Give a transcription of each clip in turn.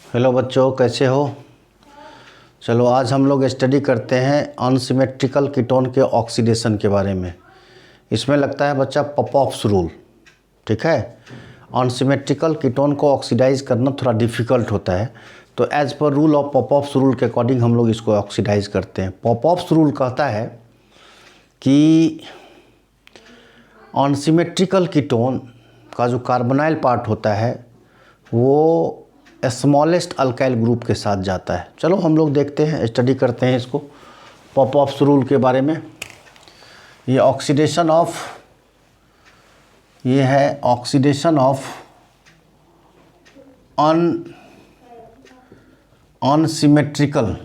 Hello बच्चों, कैसे हो। चलो आज हम लोग स्टडी करते हैं अनसिमेट्रिकल कीटोन के ऑक्सीडेशन के बारे में। इसमें लगता है बच्चा पॉपऑफ्स रूल। ठीक है, अनसिमेट्रिकल कीटोन को ऑक्सीडाइज करना थोड़ा डिफ़िकल्ट होता है, तो as per rule of Popoff's rule के अकॉर्डिंग हम लोग इसको ऑक्सीडाइज करते हैं। पॉपऑफ्स रूल कहता है कि अनसिमेट्रिकल कीटोन का जो कार्बोनाइल पार्ट होता है वो स्मॉलेस्ट अल्काइल ग्रुप के साथ जाता है। चलो हम लोग देखते हैं, स्टडी करते हैं इसको पॉपऑफ्स रूल के बारे में। ये ऑक्सीडेशन ऑफ अनसिमेट्रिकल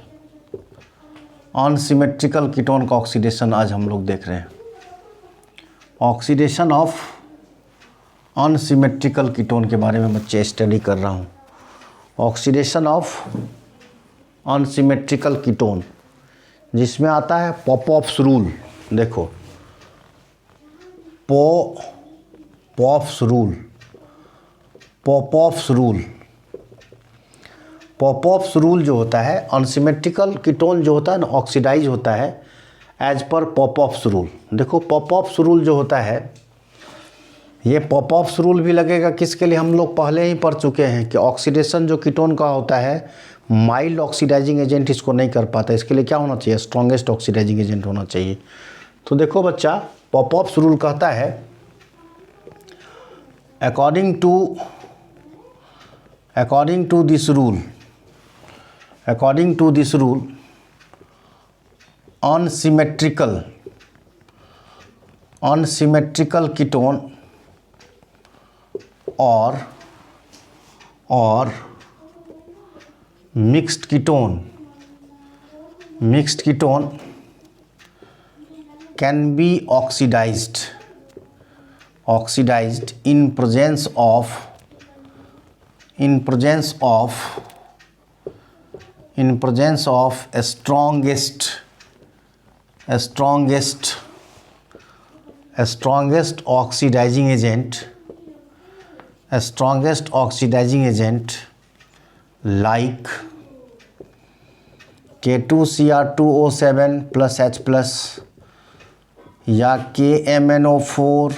कीटोन का ऑक्सीडेशन आज हम लोग देख रहे हैं। ऑक्सीडेशन ऑफ अनसिमेट्रिकल कीटोन के बारे में बच्चे स्टडी कर रहा हूँ। ऑक्सीडेशन ऑफ अनसिमेट्रिकल कीटोन जिसमें आता है पॉपऑफ्स रूल। देखो पॉपऑफ्स रूल जो होता है, अनसिमेट्रिकल कीटोन जो होता है ना ऑक्सीडाइज होता है एज पर पॉपऑफ्स रूल। देखो पॉपऑफ्स रूल जो होता है, ये पॉपऑफ्स रूल भी लगेगा किसके लिए, हम लोग पहले ही पढ़ चुके हैं कि ऑक्सीडेशन जो कीटोन का होता है माइल्ड ऑक्सीडाइजिंग एजेंट इसको नहीं कर पाता। इसके लिए क्या होना चाहिए, स्ट्रॉन्गेस्ट ऑक्सीडाइजिंग एजेंट होना चाहिए। तो देखो बच्चा, पॉपऑफ्स रूल कहता है according to this rule unsymmetrical ketone और mixed ketone can be oxidized in presence of strongest oxidizing agent like K2Cr2O7 plus H plus या KMnO4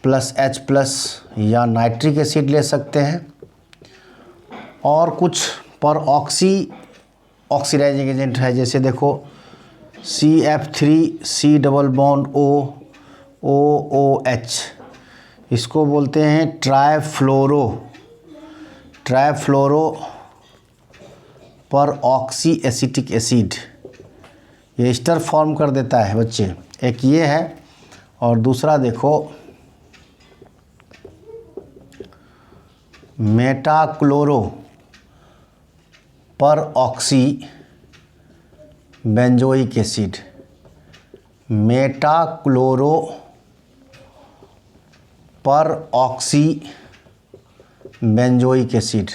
प्लस H प्लस या नाइट्रिक एसिड ले सकते हैं, और कुछ पर ऑक्सीडाइजिंग एजेंट है। जैसे देखो CF3C डबल बॉन्ड OOH, इसको बोलते हैं ट्राइफ्लोरो पर ऑक्सी एसिटिक एसिड, ये एस्टर फॉर्म कर देता है बच्चे। एक ये है, और दूसरा देखो मेटाक्लोरो पर ऑक्सी बेंजोइक एसिड। मेटाक्लोरो पर ऑक्सी बेंजोइक एसिड।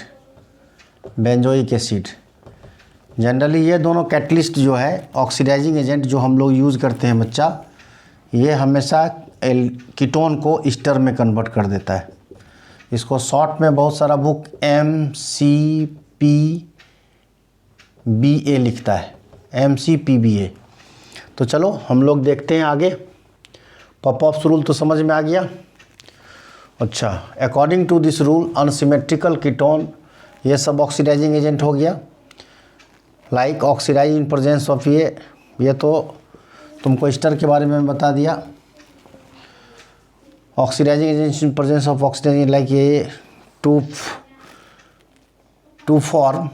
जनरली ये दोनों कैटलिस्ट जो है, ऑक्सीडाइजिंग एजेंट जो हम लोग यूज़ करते हैं बच्चा, ये हमेशा कीटोन को ईस्टर में कन्वर्ट कर देता है। इसको शॉर्ट में बहुत सारा बुक MCPBA लिखता है, MCPBA। तो चलो हम लोग देखते हैं आगे। पॉपऑफ्स रूल तो समझ में आ गया। अच्छा, according to this rule unsymmetrical ketone, ये सब ऑक्सीडाइजिंग एजेंट हो गया। Like oxidize in presence of ये तो तुमको ईस्टर के बारे में बता दिया। Oxidizing agent in presence of oxidizing like ये to form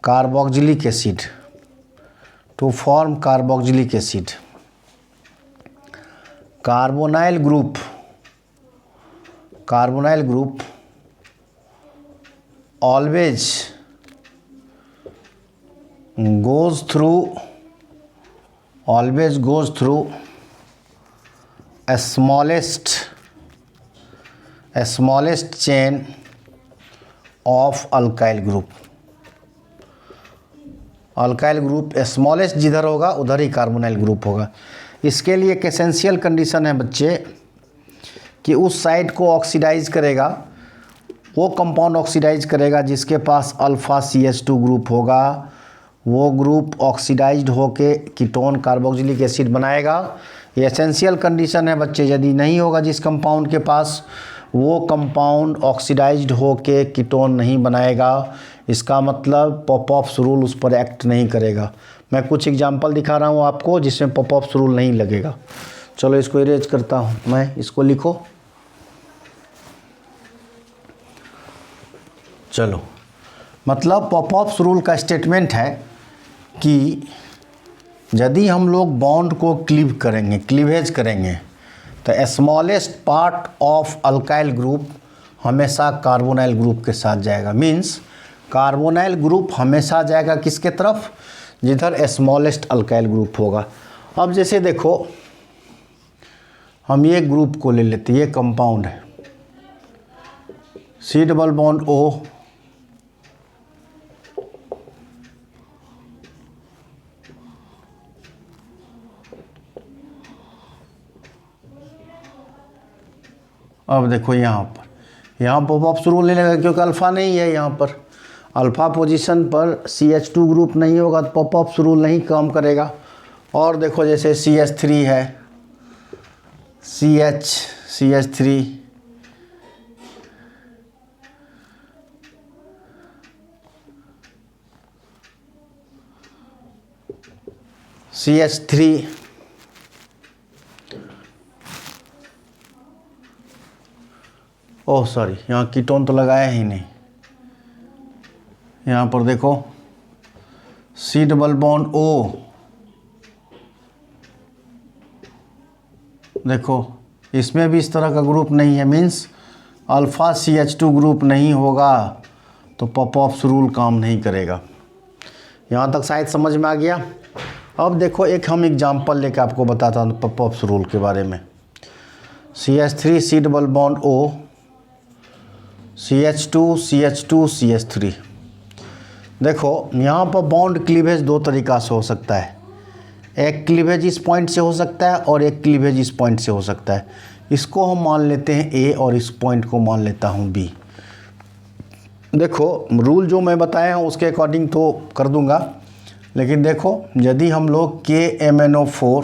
carboxylic acid. Carbonyl group always goes through a smallest chain of alkyl group। Smallest जिधर होगा उधर ही कार्बोनाइल ग्रुप होगा। इसके लिए एक एसेंशियल कंडीशन है बच्चे कि उस साइड को ऑक्सीडाइज करेगा, वो कंपाउंड ऑक्सीडाइज करेगा जिसके पास अल्फ़ा CH2 ग्रुप होगा। वो ग्रुप ऑक्सीडाइज्ड होके कीटोन कार्बोक्सिलिक एसिड बनाएगा। ये एसेंशियल कंडीशन है बच्चे, यदि नहीं होगा जिस कंपाउंड के पास, वो कंपाउंड ऑक्सीडाइज्ड होके कीटोन नहीं बनाएगा। इसका मतलब पॉपऑफ्स रूल उस पर एक्ट नहीं करेगा। मैं कुछ एग्जांपल दिखा रहा हूँ आपको जिसमें पॉपऑफ्स रूल नहीं लगेगा। चलो इसको इरेज करता हूँ मैं, इसको लिखो। चलो, मतलब पॉपऑफ्स रूल का स्टेटमेंट है कि यदि हम लोग बॉन्ड को क्लीवेज करेंगे तो smallest part of alkyl group हमेशा कार्बोनाइल ग्रुप के साथ जाएगा। मीन्स कार्बोनाइल ग्रुप हमेशा जाएगा किसके तरफ, जिधर स्मॉलेस्ट अल्काइल ग्रुप होगा। अब जैसे देखो, हम ये ग्रुप को ले लेते, ये कंपाउंड है C डबल बॉन्ड O, अब देखो यहाँ पर पॉपऑफ्स रूल नहीं लगेगा क्योंकि अल्फ़ा नहीं है। यहाँ पर अल्फ़ा पोजीशन पर CH2 ग्रुप नहीं होगा तो पॉपऑफ्स रूल नहीं काम करेगा। और देखो जैसे CH3 है, CH3, CH3, ओह सॉरी, यहाँ कीटोन तो लगाया ही नहीं। यहाँ पर देखो C डबल बॉन्ड O, देखो इसमें भी इस तरह का ग्रुप नहीं है। मीन्स अल्फ़ा CH2 ग्रुप नहीं होगा तो पॉपऑफ्स रूल काम नहीं करेगा। यहाँ तक शायद समझ में आ गया। अब देखो एक हम एग्जांपल लेकर आपको बताता हूँ पॉपऑफ्स रूल के बारे में। CH3 C double bond O, CH2 CH2 CH3। देखो यहाँ पर बॉन्ड क्लीवेज दो तरीक़ा से हो सकता है। एक क्लीवेज इस पॉइंट से हो सकता है और एक क्लीवेज इस पॉइंट से हो सकता है। इसको हम मान लेते हैं A और इस पॉइंट को मान लेता हूँ B। देखो रूल जो मैं बताया हूँ उसके अकॉर्डिंग तो कर दूंगा, लेकिन देखो यदि हम लोग KMnO4,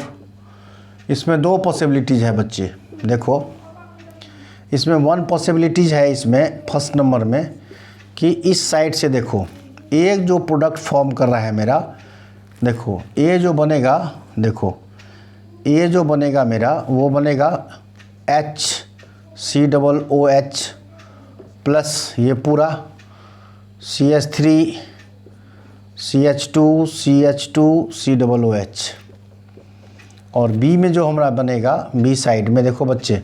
इसमें दो पॉसिबिलिटीज़ है बच्चे। देखो इसमें वन पॉसिबिलिटीज़ है, इसमें फर्स्ट नंबर में कि इस साइड से देखो एक जो प्रोडक्ट फॉर्म कर रहा है मेरा, देखो ये जो बनेगा, देखो ये जो बनेगा मेरा वो बनेगा HCOOH प्लस ये पूरा CH3 CH2 CH2 COOH। और B में जो हमारा बनेगा, B साइड में देखो बच्चे,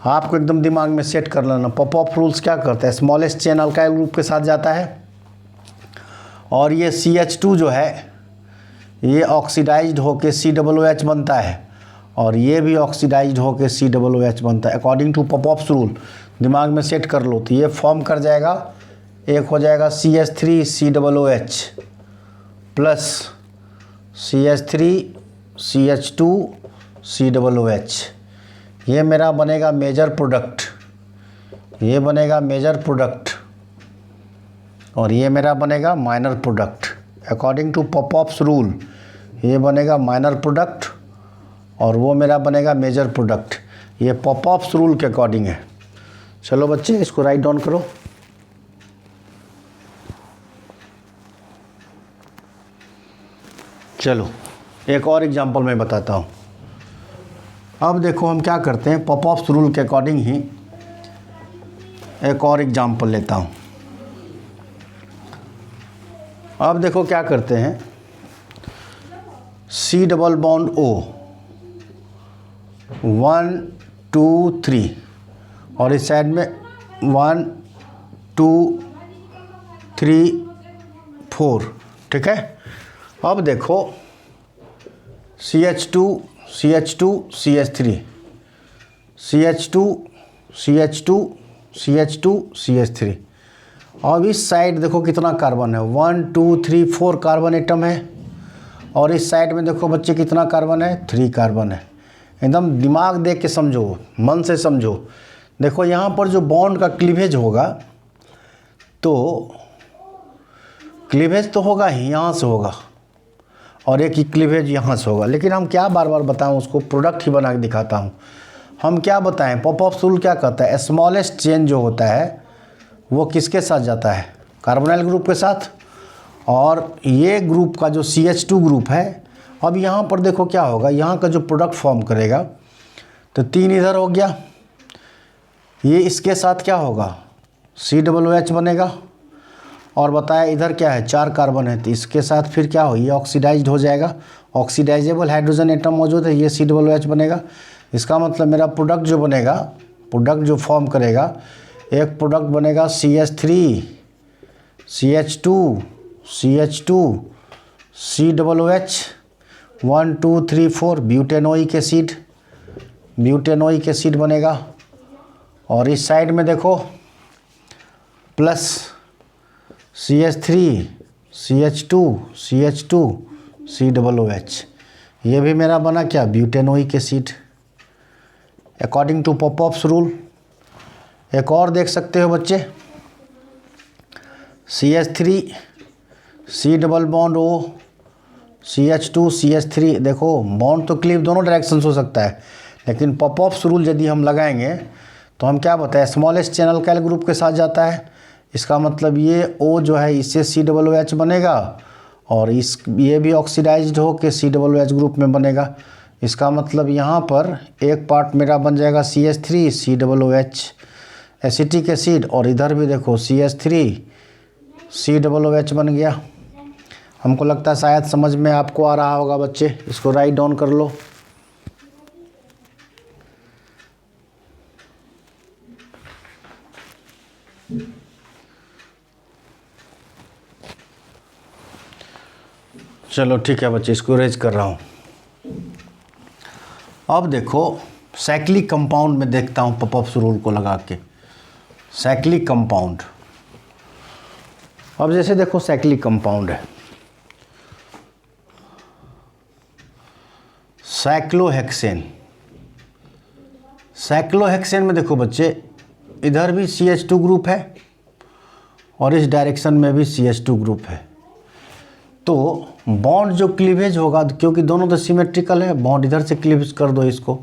आपको एकदम दिमाग में सेट कर लेना। पॉपऑफ रूल्स क्या करते हैं, स्मॉलेस्ट चेन अल्काइल ग्रुप के साथ जाता है और ये CH2 जो है ये ऑक्सीडाइज्ड होके COOH बनता है और ये भी ऑक्सीडाइज्ड होके COOH बनता है। अकॉर्डिंग टू पॉपऑफ्स रूल दिमाग में सेट कर लो तो ये फॉर्म कर जाएगा, एक हो जाएगा CH3 COOH plus CH3 CH2 COOH। ये मेरा बनेगा मेजर प्रोडक्ट, ये बनेगा मेजर प्रोडक्ट और ये मेरा बनेगा minor product. According to Popoff's rule ये बनेगा माइनर प्रोडक्ट और वो मेरा बनेगा मेजर प्रोडक्ट। ये पॉपऑफ्स रूल के अकॉर्डिंग है। चलो बच्चे इसको राइट डाउन करो। चलो एक और एग्जांपल मैं बताता हूँ। अब देखो हम क्या करते हैं, पॉपऑफ्स रूल के अकॉर्डिंग ही एक और एग्जांपल लेता हूँ। अब देखो क्या करते हैं, C डबल बॉन्ड O 1 2 3 और इस साइड में 1 2 3 4, ठीक है। अब देखो CH2 CH2 CH3 CH2 CH2 CH2 CH3। अब इस साइड देखो कितना कार्बन है, 1 2 3 4 कार्बन एटम है और इस साइड में देखो बच्चे कितना कार्बन है, 3 कार्बन है। एकदम दिमाग देख के समझो, मन से समझो। देखो यहाँ पर जो बॉन्ड का क्लीवेज होगा, तो क्लीवेज तो होगा ही, यहाँ से होगा, और एक ही क्लीवेज यहाँ से होगा। लेकिन हम क्या बार बार बताएं, उसको प्रोडक्ट ही बना के दिखाता हूँ। हम क्या बताएं, पॉप-ऑफ रूल क्या कहता है, स्मॉलेस्ट चेन जो होता है वो किसके साथ जाता है, कार्बोनाइल ग्रुप के साथ। और ये ग्रुप का जो CH2 ग्रुप है, अब यहाँ पर देखो क्या होगा, यहाँ का जो प्रोडक्ट फॉर्म करेगा, तो 3 इधर हो गया, ये इसके साथ क्या होगा, COOH बनेगा। और बताया इधर क्या है, 4 कार्बन है, तो इसके साथ फिर क्या हो, ये ऑक्सीडाइज्ड हो जाएगा, ऑक्सीडाइजेबल हाइड्रोजन एटम मौजूद है, ये COOH बनेगा। इसका मतलब मेरा प्रोडक्ट जो बनेगा, प्रोडक्ट जो फॉर्म करेगा, एक प्रोडक्ट बनेगा CH3 CH2 CH2 COOH 1 2 3 4 butanoic acid, butanoic acid बनेगा। और इस साइड में देखो plus CH3 CH2 CH2 COOH, ये भी मेरा बना क्या, butanoic acid, according to Popoff rule. एक और देख सकते हो बच्चे, CH3 C double bond O CH2 CH3, देखो बॉन्ड तो क्लीव दोनों डायरेक्शन हो सकता है, लेकिन पॉप-ऑफ रूल यदि हम लगाएंगे तो हम क्या बताएं, स्मॉलेस्ट चैन अल्काइल ग्रुप के साथ जाता है। इसका मतलब ये O जो है इससे COOH बनेगा, और ये भी ऑक्सीडाइज्ड हो के COOH ग्रुप में बनेगा। इसका मतलब यहाँ पर एक पार्ट मेरा बन जाएगा CH3 COOH एसिटिक एसिड, और इधर भी देखो CH3 COOH बन गया। हमको लगता है शायद समझ में आपको आ रहा होगा बच्चे, इसको राइट डाउन कर लो। चलो ठीक है बच्चे, इसको रेज कर रहा हूँ। अब देखो साइक्लिक कंपाउंड में देखता हूँ पॉप-ऑफ रूल को लगा के, साइक्लिक कंपाउंड। अब जैसे देखो साइक्लिक कंपाउंड है, साइक्लोहेक्सेन। साइक्लोहेक्सेन में देखो बच्चे, इधर भी CH2 ग्रुप है और इस डायरेक्शन में भी CH2 ग्रुप है। तो बॉन्ड जो क्लीवेज होगा, क्योंकि दोनों तो सिमेट्रिकल है, बॉन्ड इधर से क्लीवेज कर दो इसको।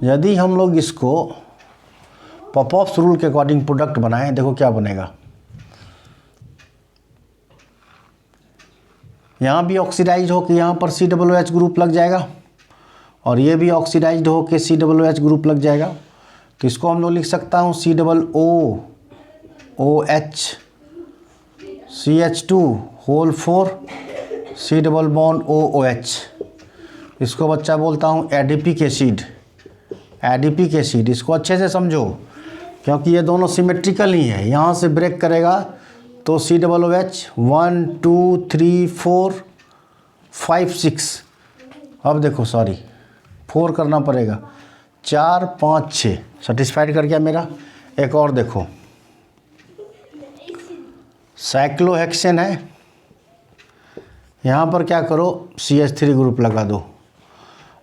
यदि हम लोग इसको पॉप-ऑफ रूल के अकॉर्डिंग प्रोडक्ट बनाएं, देखो क्या बनेगा, यहाँ भी ऑक्सीडाइज हो के यहाँ पर COOH ग्रुप लग जाएगा, और ये भी ऑक्सीडाइज्ड हो के COOH ग्रुप लग जाएगा। तो इसको हम लोग लिख सकता हूँ COOH CH2 whole 4 C double bond OOH। इसको बच्चा बोलता हूँ एडिपिक एसिड, एडिपिक एसिड। इसको अच्छे से समझो, क्योंकि ये दोनों सिमेट्रिकल ही है। यहाँ से ब्रेक करेगा तो COOH 1 2 3 4 5 6, अब देखो सॉरी 4 करना पड़ेगा, 4 5 6, सेटिस्फाइड कर गया मेरा। एक और देखो, साइक्लोहेक्सेन है, यहाँ पर क्या करो, CH3 ग्रुप लगा दो।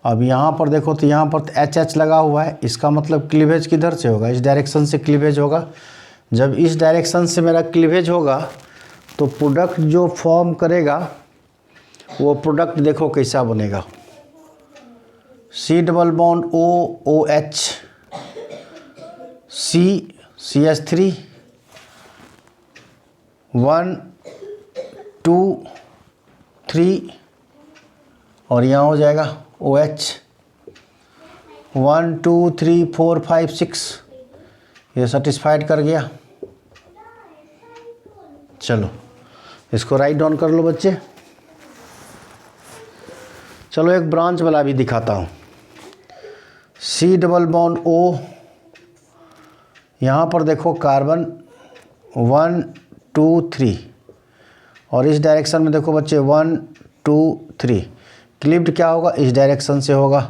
अब यहाँ पर देखो तो यहाँ पर HH लगा हुआ है, इसका मतलब क्लीवेज किधर से होगा, इस डायरेक्शन से क्लीवेज होगा। जब इस डायरेक्शन से मेरा क्लीवेज होगा तो प्रोडक्ट जो फॉर्म करेगा वो प्रोडक्ट देखो कैसा बनेगा, C double bond OOH CH3 1 2 3, और यहाँ हो जाएगा OH 1 2 3 4 5 6, ये सेटिस्फाइड कर गया। चलो इसको राइट डाउन कर लो बच्चे। चलो एक ब्रांच वाला भी दिखाता हूँ, C डबल बॉन्ड O, यहाँ पर देखो कार्बन 1 2 3, और इस डायरेक्शन में देखो बच्चे 1 2 3, क्लिप्ड क्या होगा, इस डायरेक्शन से होगा।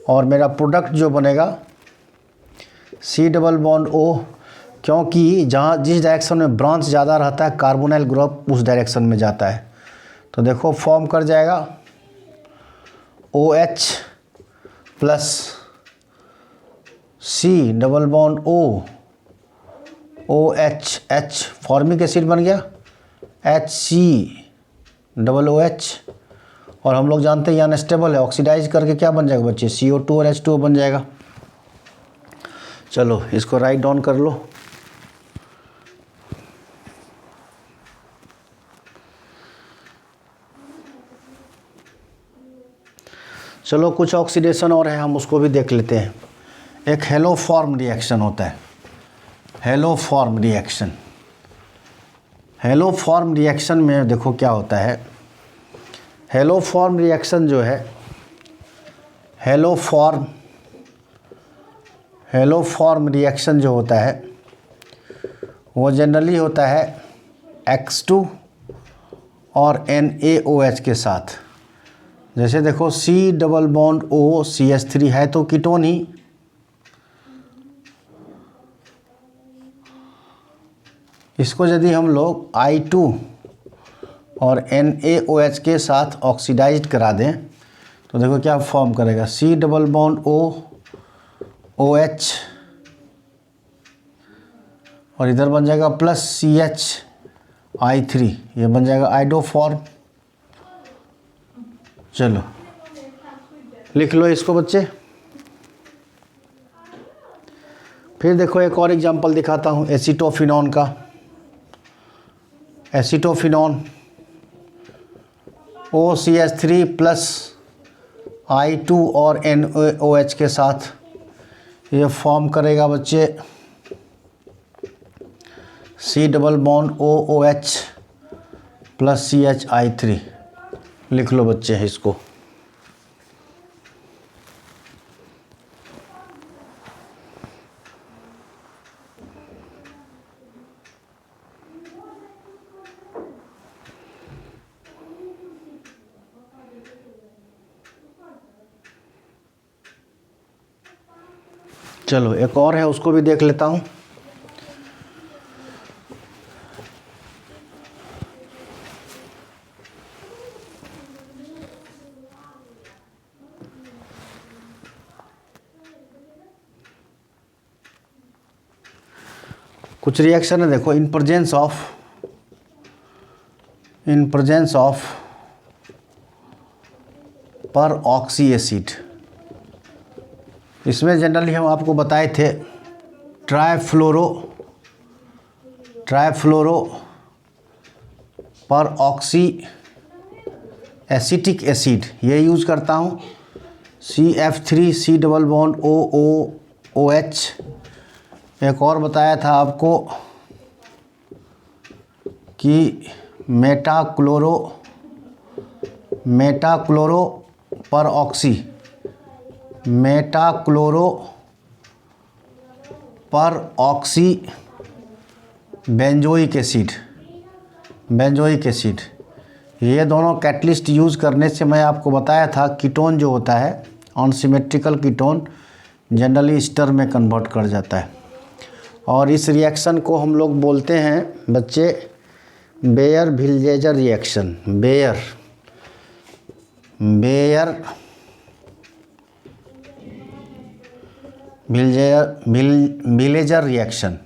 और मेरा प्रोडक्ट जो बनेगा C डबल बॉन्ड O, क्योंकि जहाँ जिस डायरेक्शन में ब्रांच ज़्यादा रहता है कार्बोनाइल ग्रुप उस डायरेक्शन में जाता है। तो देखो फॉर्म कर जाएगा OH plus C double bond O, O H, H formic acid बन गया, H C double O H, और हम लोग जानते हैं ये अनस्टेबल है, ऑक्सीडाइज करके क्या बन जाएगा बच्चे, CO2 और H2O बन जाएगा। चलो इसको राइट डाउन कर लो। चलो कुछ ऑक्सीडेशन और है, हम उसको भी देख लेते हैं। एक हेलोफॉर्म रिएक्शन होता है, हेलोफॉर्म रिएक्शन। हेलोफॉर्म रिएक्शन में देखो क्या होता है, हेलोफॉर्म रिएक्शन जो है, हेलोफॉर्म रिएक्शन जो होता है वो जनरली होता है X2 और NaOH के साथ। जैसे देखो C double bond O CH3 है तो कीटोन ही, इसको यदि हम लोग I2 और NaOH के साथ ऑक्सीडाइज्ड करा दें तो देखो क्या फॉर्म करेगा, C double bond O OH, और इधर बन जाएगा प्लस CH I3, ये बन जाएगा आइडोफॉर्म। चलो लिख लो इसको बच्चे। फिर देखो एक और एग्जांपल दिखाता हूँ एसीटोफिनॉन का। एसीटोफिनॉन OCH3 प्लस I2 और NaOH के साथ ये फॉर्म करेगा बच्चे C double bond OOH plus CHI3। लिख लो बच्चे इसको। चलो एक और है उसको भी देख लेता हूँ। कुछ रिएक्शन है देखो, इन प्रेजेंस ऑफ पर ऑक्सी एसिड। इसमें जनरली हम आपको बताए थे ट्राइफ्लोरो पर ऑक्सी एसिटिक एसिड ये यूज़ करता हूँ। CF3 C double bond OOH। एक और बताया था आपको कि मेटाक्लोरो पर ऑक्सी, मेटाक्लोरो पर ऑक्सी बेंजोइक एसिड, ये दोनों कैटलिस्ट यूज़ करने से मैं आपको बताया था कीटोन जो होता है अनसिमेट्रिकल कीटोन जनरली एस्टर में कन्वर्ट कर जाता है। और इस रिएक्शन को हम लोग बोलते हैं बच्चे बेयर-विल्जेजर रिएक्शन। बेयर-विल्जेजर रिएक्शन।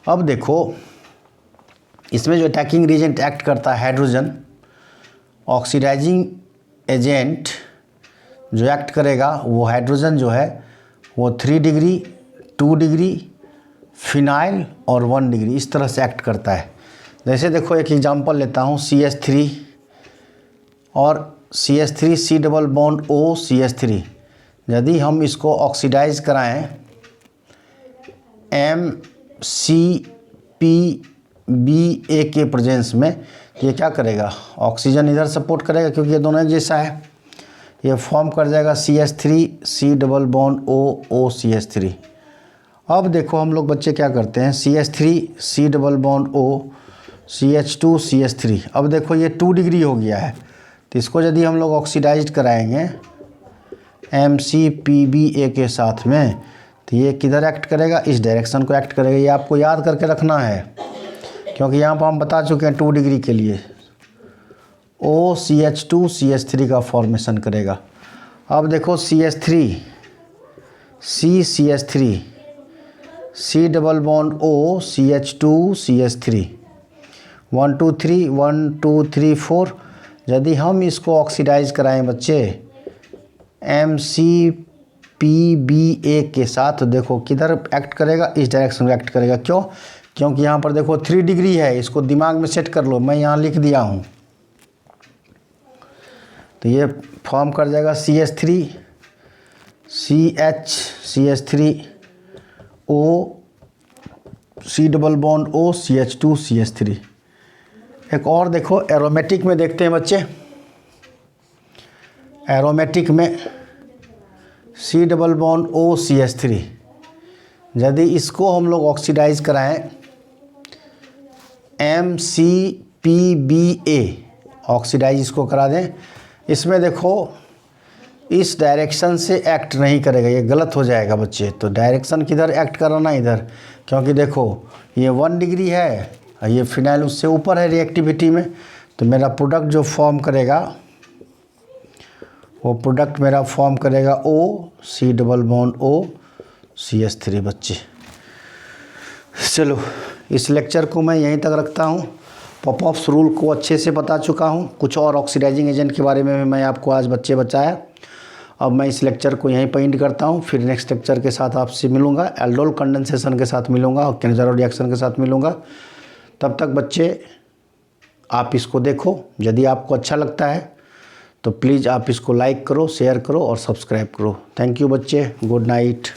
अब देखो इसमें जो अटैकिंग रिएजेंट एक्ट करता है हाइड्रोजन, ऑक्सीडाइजिंग एजेंट जो एक्ट करेगा वो हाइड्रोजन जो है वो 3 डिग्री, 2 डिग्री, फिनाइल और 1 डिग्री इस तरह से एक्ट करता है। जैसे देखो एक एग्जांपल लेता हूँ CH3 और CH3 C double bond O CH3। यदि हम इसको ऑक्सीडाइज कराएं MCPBA के प्रेजेंस में, ये क्या करेगा, ऑक्सीजन इधर सपोर्ट करेगा क्योंकि ये दोनों एक जैसा है, ये फॉर्म कर जाएगा CH3 C double bond O CH3। अब देखो हम लोग बच्चे क्या करते हैं, CH3 C double bond O CH2 CH3। अब देखो ये 2 डिग्री हो गया है, तो इसको यदि हम लोग ऑक्सीडाइज कराएंगे MCPBA के साथ में तो ये किधर एक्ट करेगा, इस डायरेक्शन को एक्ट करेगा। ये आपको याद करके रखना है क्योंकि यहाँ पर हम बता चुके हैं 2 डिग्री के लिए OCH2 CH3 का फॉर्मेशन करेगा। अब देखो CH3 CH3 C double bond O CH2 CH3 1 2 3 1 2 3 4। यदि हम इसको ऑक्सीडाइज कराएं बच्चे MCPBA के साथ, तो देखो किधर एक्ट करेगा, इस डायरेक्शन में एक्ट करेगा। क्यों? क्योंकि यहाँ पर देखो 3 डिग्री है, इसको दिमाग में सेट कर लो, मैं यहाँ लिख दिया हूँ। तो ये फॉर्म कर जाएगा CH3 CH CH3 O C double bond O CH2 CH3। एक और देखो एरोमेटिक में देखते हैं बच्चे। एरोमेटिक में C double bond O CH3, यदि इसको हम लोग ऑक्सीडाइज कराएं MCPBA, ऑक्सीडाइज इसको करा दें, इसमें देखो इस डायरेक्शन से एक्ट नहीं करेगा, ये गलत हो जाएगा बच्चे। तो डायरेक्शन किधर एक्ट कराना, इधर, क्योंकि देखो ये 1 डिग्री है और ये फिनाइल उससे ऊपर है रिएक्टिविटी में। तो मेरा प्रोडक्ट जो फॉर्म करेगा वो प्रोडक्ट मेरा फॉर्म करेगा O C double bond O CH3 बच्चे। चलो इस लेक्चर को मैं यहीं तक रखता हूँ। पॉपऑफ्स रूल को अच्छे से बता चुका हूँ, कुछ और ऑक्सीडाइजिंग एजेंट के बारे में भी मैं आपको आज बच्चे बताया। अब मैं इस लेक्चर को यहीं पर एंड करता हूँ, फिर नेक्स्ट लेक्चर के साथ आपसे मिलूँगा, एल्डोल कंडेंसेशन के साथ मिलूँगा और केनेज़ारो रिएक्शन के साथ मिलूँगा। तब तक बच्चे आप इसको देखो, यदि आपको अच्छा लगता है तो प्लीज़ आप इसको लाइक करो, शेयर करो और सब्सक्राइब करो। थैंक यू बच्चे, गुड नाइट।